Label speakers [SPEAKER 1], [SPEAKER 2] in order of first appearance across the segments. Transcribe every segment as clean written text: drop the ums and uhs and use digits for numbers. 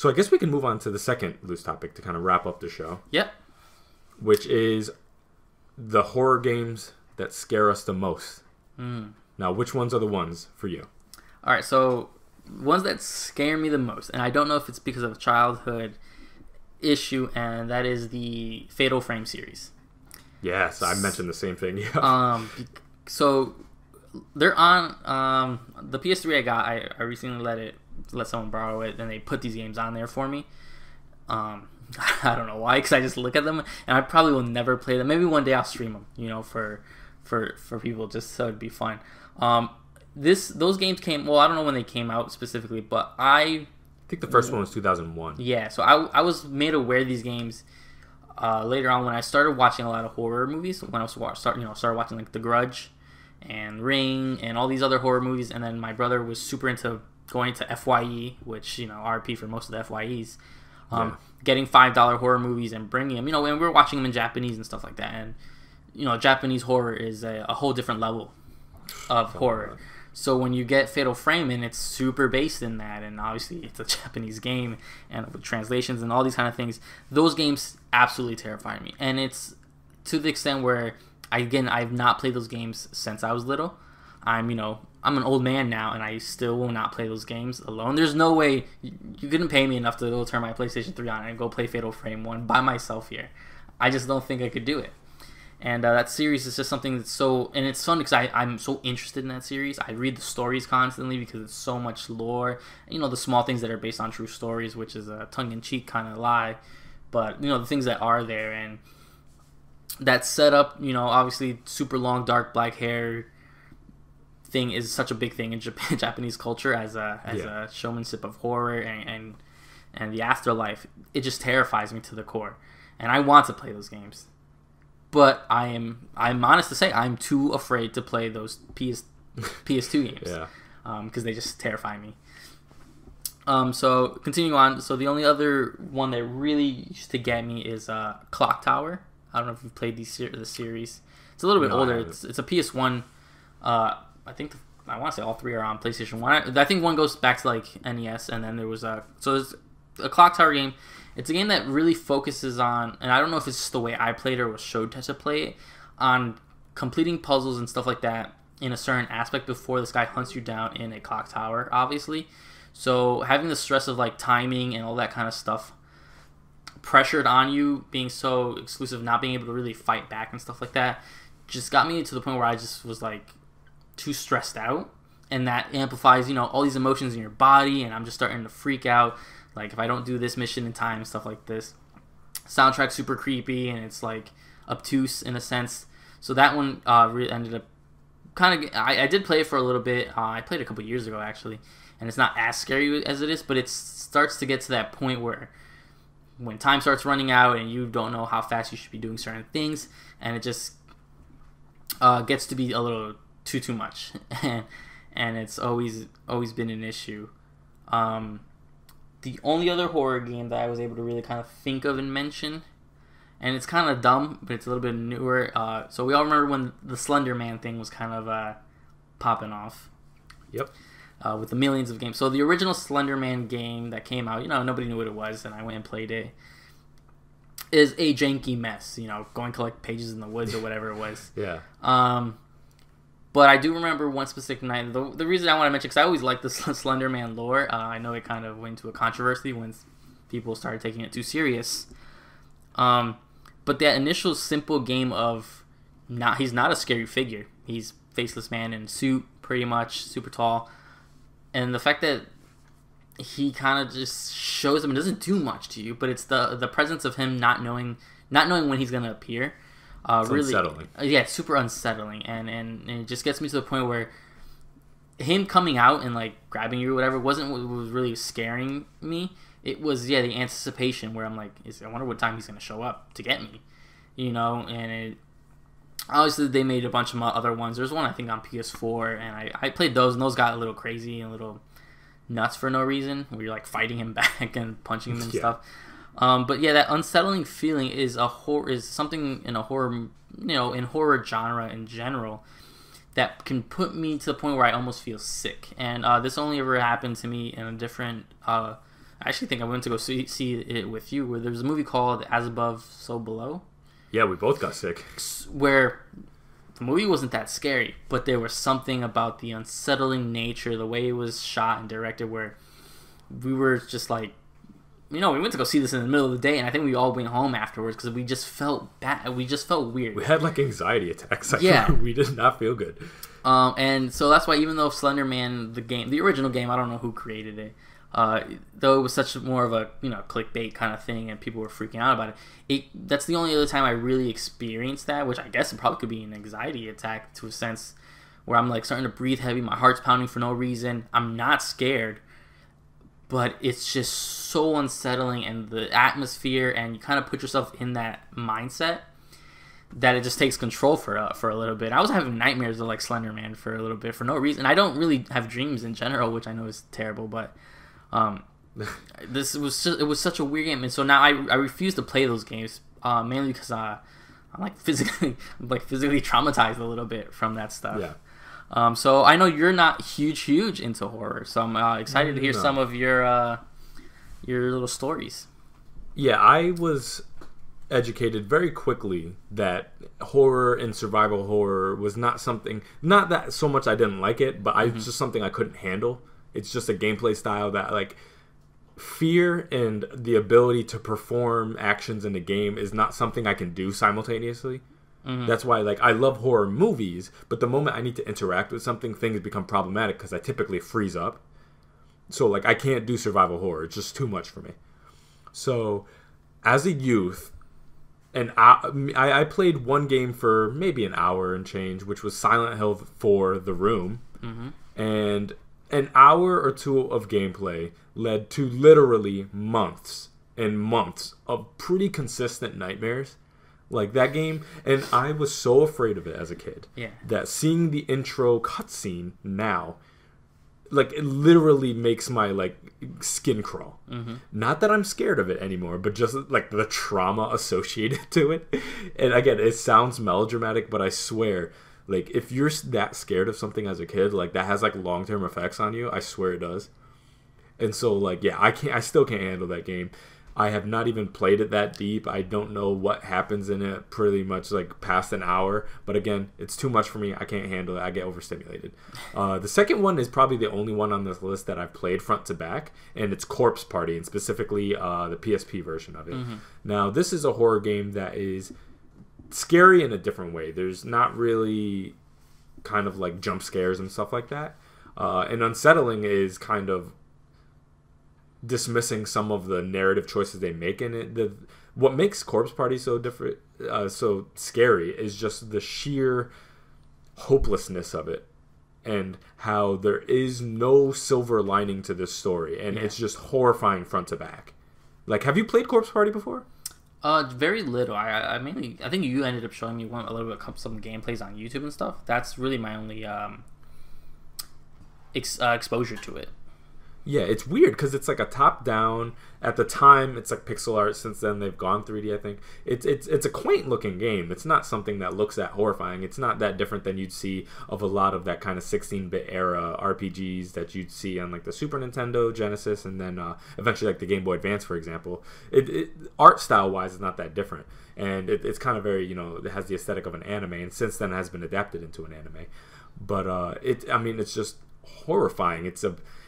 [SPEAKER 1] So I guess we can move on to the second loose topic to kind of wrap up the show.
[SPEAKER 2] Yep.
[SPEAKER 1] Which is the horror games that scare us the most. Now, which ones are the ones for you?
[SPEAKER 2] All right, so ones that scare me the most, and I don't know if it's because of a childhood issue, and that is the Fatal Frame series.
[SPEAKER 1] Yes, I mentioned the same thing.
[SPEAKER 2] So they're on the PS3 I got. I recently let someone borrow it, and they put these games on there for me. I don't know why, because I just look at them, and I probably will never play them. Maybe one day I'll stream them, for people, just so it'd be fun. Those games came. Well, I don't know when they came out specifically, but I
[SPEAKER 1] think the first one was 2001.
[SPEAKER 2] Yeah, so I was made aware of these games later on when I started watching a lot of horror movies. When I started watching like The Grudge and Ring and all these other horror movies, and then my brother was super into going to FYE, which RP for most of the FYEs. Getting $5 horror movies and bringing them, and we were watching them in Japanese and stuff like that. And Japanese horror is a whole different level of horror. So when you get Fatal Frame, and it's super based in that, and obviously it's a Japanese game, and with translations and all these kind of things, those games absolutely terrify me. And it's to the extent where, I've not played those games since I was little. I'm an old man now, and I still will not play those games alone. There's no way you couldn't pay me enough to go turn my PlayStation 3 on and go play Fatal Frame 1 by myself here. I just don't think I could do it. And that series is just something that's and it's fun because I'm so interested in that series. I read the stories constantly because it's so much lore. The small things that are based on true stories, which is a tongue-in-cheek kind of lie. But, the things that are there. And that setup, obviously super long, dark, black hair thing is such a big thing in Japanese culture as a showmanship of horror and the afterlife. It just terrifies me to the core. And I want to play those games. But I'm honest to say I'm too afraid to play those PS2 games.
[SPEAKER 1] Yeah.
[SPEAKER 2] Because they just terrify me. So continuing on, so the only other one that really used to get me is Clock Tower. I don't know if you've played the series. It's a little bit older. It's a PS1. I want to say all three are on PlayStation 1. I think one goes back to like NES, and then there's a Clock Tower game. It's a game that really focuses on, and I don't know if it's just the way I played or was showed to play it, on completing puzzles and stuff like that in a certain aspect before this guy hunts you down in a clock tower, obviously. So having the stress of like timing and all that kind of stuff pressured on you, being so exclusive, not being able to really fight back and stuff like that, just got me to the point where I just was like too stressed out, and that amplifies all these emotions in your body, and I'm just starting to freak out. Like, if I don't do this mission in time, stuff like this. Soundtrack's super creepy, and it's, like, obtuse in a sense. So that one really ended up kind of... I did play it for a little bit. I played it a couple years ago, actually. And it's not as scary as it is, but it starts to get to that point where when time starts running out and you don't know how fast you should be doing certain things, and it just gets to be a little too much. And it's always been an issue. The only other horror game that I was able to really kind of think of and mention, and it's kind of dumb, but it's a little bit newer. So we all remember when the Slender Man thing was kind of popping off.
[SPEAKER 1] Yep.
[SPEAKER 2] With the millions of games. So the original Slender Man game that came out, nobody knew what it was, and I went and played it, is a janky mess. Going to collect pages in the woods or whatever it was.
[SPEAKER 1] Yeah.
[SPEAKER 2] But I do remember one specific night. The reason I want to mention, because I always liked the Slender Man lore. I know it kind of went into a controversy when people started taking it too serious. But that initial simple game of he's not a scary figure. He's faceless man in suit, pretty much, super tall. And the fact that he kind of just shows up and doesn't do much to you, but it's the presence of him not knowing when he's going to appear.
[SPEAKER 1] It's
[SPEAKER 2] really
[SPEAKER 1] unsettling.
[SPEAKER 2] Yeah, it's super unsettling, and it just gets me to the point where him coming out and like grabbing you or whatever wasn't what was really scaring me. It was the anticipation where I'm like, I wonder what time he's gonna show up to get me, And obviously they made a bunch of other ones. There's one I think on PS4, and I played those, and those got a little crazy and a little nuts for no reason, where you're like fighting him back and punching him and stuff. But yeah, that unsettling feeling is something in a horror, in horror genre in general, that can put me to the point where I almost feel sick. And this only ever happened to me in a different, I I actually think I went to go see it with you, where there was a movie called As Above, So Below.
[SPEAKER 1] Yeah, we both got sick.
[SPEAKER 2] Where the movie wasn't that scary, but there was something about the unsettling nature, the way it was shot and directed, where we were just like, we went to go see this in the middle of the day, and I think we all went home afterwards because we just felt bad. We just felt weird.
[SPEAKER 1] We had like anxiety attacks.
[SPEAKER 2] Yeah.
[SPEAKER 1] We did not feel good.
[SPEAKER 2] And so that's why, even though Slender Man, the original game, I don't know who created it, though it was such more of a clickbait kind of thing, and people were freaking out about it. That's the only other time I really experienced that, which I guess it probably could be an anxiety attack to a sense, where I'm like starting to breathe heavy, my heart's pounding for no reason. I'm not scared, but it's just so unsettling, and the atmosphere, and you kind of put yourself in that mindset that it just takes control for a little bit. I was having nightmares of like Slender Man for a little bit for no reason. I don't really have dreams in general, which I know is terrible, but it was such a weird game, and so now I refuse to play those games mainly because I'm physically traumatized a little bit from that stuff.
[SPEAKER 1] Yeah.
[SPEAKER 2] So I know you're not huge into horror, so I'm excited to hear some of your little stories.
[SPEAKER 1] Yeah, I was educated very quickly that horror and survival horror was not that so much I didn't like it, but it's just something I couldn't handle. It's just a gameplay style that, like, fear and the ability to perform actions in the game is not something I can do simultaneously. That's why, like, I love horror movies, but the moment I need to interact with something, things become problematic because I typically freeze up. So, like, I can't do survival horror. It's just too much for me. So, as a youth, and I played one game for maybe an hour and change, which was Silent Hill 4: The Room. And an hour or two of gameplay led to literally months and months of pretty consistent nightmares. Like that game, and I was so afraid of it as a kid that seeing the intro cutscene now, like, it literally makes my, like, skin crawl. Not that I'm scared of it anymore, but just, like, the trauma associated to it. And again, it sounds melodramatic, but I swear, like, if you're that scared of something as a kid, like, that has, like, long-term effects on you, I swear it does. And so, like, yeah, I still can't handle that game. I have not even played it that deep. I don't know what happens in it pretty much, like, past an hour. But again, it's too much for me. I can't handle it. I get overstimulated. The second one is probably the only one on this list that I've played front to back, and it's Corpse Party, and specifically the PSP version of it. Now, this is a horror game that is scary in a different way. There's not really kind of like jump scares and stuff like that. And unsettling is kind of dismissing some of the narrative choices they make in it. What makes Corpse Party so different, so scary, is just the sheer hopelessness of it, and how there is no silver lining to this story, and it's just horrifying front to back. Like, have you played Corpse Party before?
[SPEAKER 2] Very little. I think you ended up showing me a little bit of some gameplays on YouTube and stuff. That's really my only exposure to it.
[SPEAKER 1] Yeah, it's weird because it's like a top-down. At the time, it's like pixel art. Since then, they've gone 3D, I think. It's a quaint-looking game. It's not something that looks that horrifying. It's not that different than you'd see of a lot of that kind of 16-bit era RPGs that you'd see on like the Super Nintendo, Genesis, and then eventually like the Game Boy Advance, for example. Art style-wise is not that different. And it's kind of very, it has the aesthetic of an anime, and since then has been adapted into an anime. But it's just horrifying.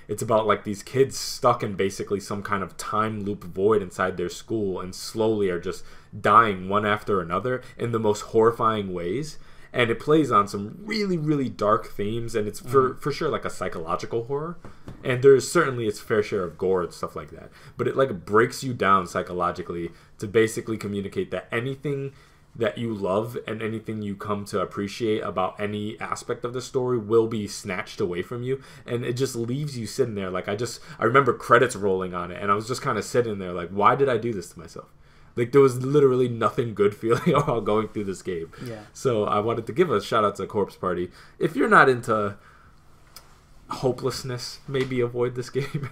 [SPEAKER 1] It's about like these kids stuck in basically some kind of time loop void inside their school, and slowly are just dying one after another in the most horrifying ways. And it plays on some really, really dark themes, and it's for sure like a psychological horror. And there's certainly its fair share of gore and stuff like that. But it like breaks you down psychologically to basically communicate that anything that you love and anything you come to appreciate about any aspect of the story will be snatched away from you, and it just leaves you sitting there. Like, I remember credits rolling on it, and I was just kind of sitting there like, why did I do this to myself? Like, there was literally nothing good feeling while going through this game.
[SPEAKER 2] Yeah.
[SPEAKER 1] So I wanted to give a shout out to Corpse Party. If you're not into hopelessness, maybe avoid this game.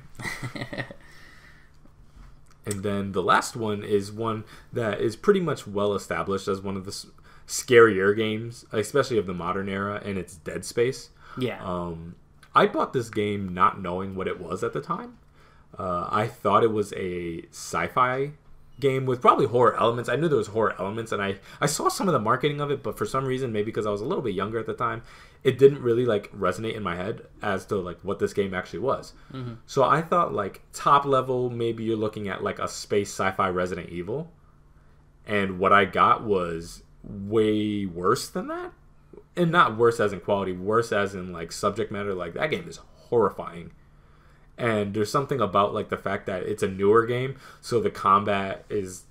[SPEAKER 1] And then the last one is one that is pretty much well established as one of the scarier games, especially of the modern era, and it's Dead Space.
[SPEAKER 2] Yeah.
[SPEAKER 1] I bought this game not knowing what it was at the time. I thought it was a sci-fi game with probably horror elements. I knew there was horror elements, and I saw some of the marketing of it, but for some reason, maybe because I was a little bit younger at the time, it didn't really like resonate in my head as to like what this game actually was. Mm-hmm. So I thought like top level, maybe you're looking at like a space sci-fi Resident Evil, and what I got was way worse than that. And not worse as in quality, worse as in like subject matter. Like that game is horrifying. And there's something about like the fact that it's a newer game, so the combat is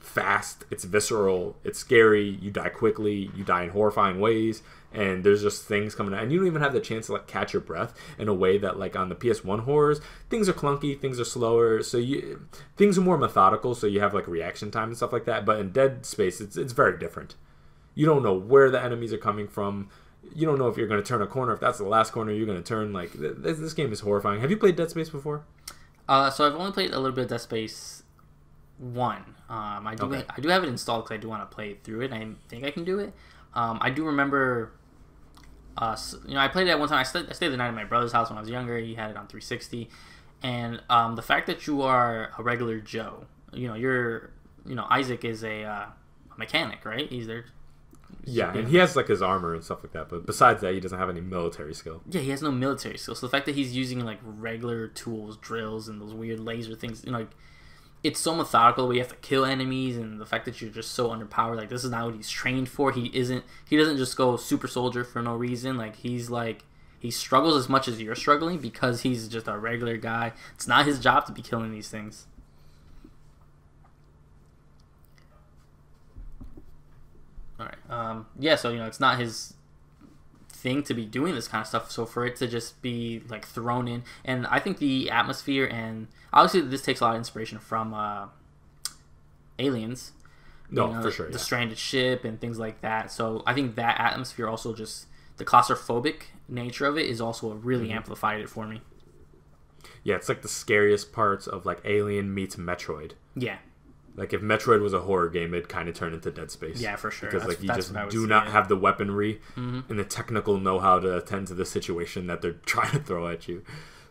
[SPEAKER 1] fast, it's visceral, it's scary, you die quickly, you die in horrifying ways, and there's just things coming out, and you don't even have the chance to like catch your breath in a way that like on the PS1 horrors, things are clunky, things are slower, so things are more methodical, so you have like reaction time and stuff like that. But in Dead Space, it's very different. You don't know where the enemies are coming from. You don't know if you're going to turn a corner. If that's the last corner you're going to turn. Like this game is horrifying. Have you played Dead Space before?
[SPEAKER 2] So I've only played a little bit of Dead Space 1. I do have it installed because I do want to play through it. I think I can do it. I do remember, I played it at one time. I stayed the night at my brother's house when I was younger. He had it on 360, and the fact that you are a regular Joe, Isaac is a mechanic, right? He's there.
[SPEAKER 1] Yeah, and he has like his armor and stuff like that, but besides that, he doesn't have any military skill.
[SPEAKER 2] Yeah, he has no military skill. So the fact that he's using like regular tools, drills, and those weird laser things, like it's so methodical the way you have to kill enemies, and the fact that you're just so underpowered. Like this is not what he's trained for. He doesn't just go super soldier for no reason. Like he struggles as much as you're struggling because he's just a regular guy. It's not his job to be killing these things. All right. So it's not his thing to be doing this kind of stuff. So for it to just be like thrown in, and I think the atmosphere, and obviously this takes a lot of inspiration from Aliens.
[SPEAKER 1] No, for sure.
[SPEAKER 2] The stranded ship and things like that. So I think that atmosphere also just the claustrophobic nature of it is also really amplified it for me.
[SPEAKER 1] Yeah, it's like the scariest parts of like Alien meets Metroid.
[SPEAKER 2] Yeah.
[SPEAKER 1] Like if Metroid was a horror game, it'd kind of turn into Dead Space.
[SPEAKER 2] Yeah, for sure.
[SPEAKER 1] Because you just do not have the weaponry and the technical know-how to attend to the situation that they're trying to throw at you.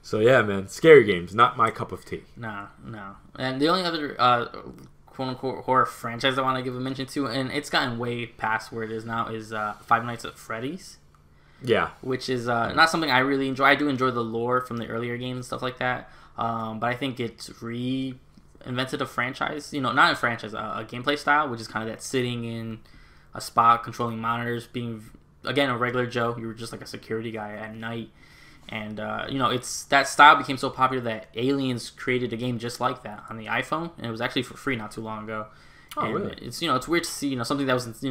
[SPEAKER 1] So yeah, man, scary games, not my cup of tea.
[SPEAKER 2] No. And the only other quote-unquote horror franchise I want to give a mention to, and it's gotten way past where it is now, is Five Nights at Freddy's.
[SPEAKER 1] Yeah.
[SPEAKER 2] Which is not something I really enjoy. I do enjoy the lore from the earlier games and stuff like that. But I think it's invented a franchise, not a franchise, a gameplay style, which is kind of that sitting in a spot, controlling monitors, being, again, a regular Joe. You were just like a security guy at night. And, it's that style became so popular that Aliens created a game just like that on the iPhone. And it was actually for free not too long ago.
[SPEAKER 1] Oh,
[SPEAKER 2] and
[SPEAKER 1] really?
[SPEAKER 2] It's, it's weird to see, something that was,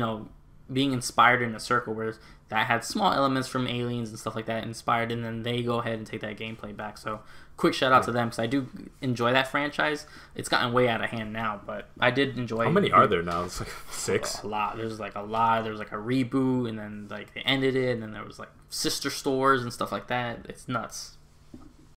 [SPEAKER 2] being inspired in a circle where that had small elements from Aliens and stuff like that inspired, and then they go ahead and take that gameplay back. So quick shout out to them, because I do enjoy that franchise. It's gotten way out of hand now, but I did enjoy.
[SPEAKER 1] How many are there now? It's like 6.
[SPEAKER 2] A lot. There's like a lot. There's like a reboot, and then like they ended it, and then there was like sister stores and stuff like that. It's nuts.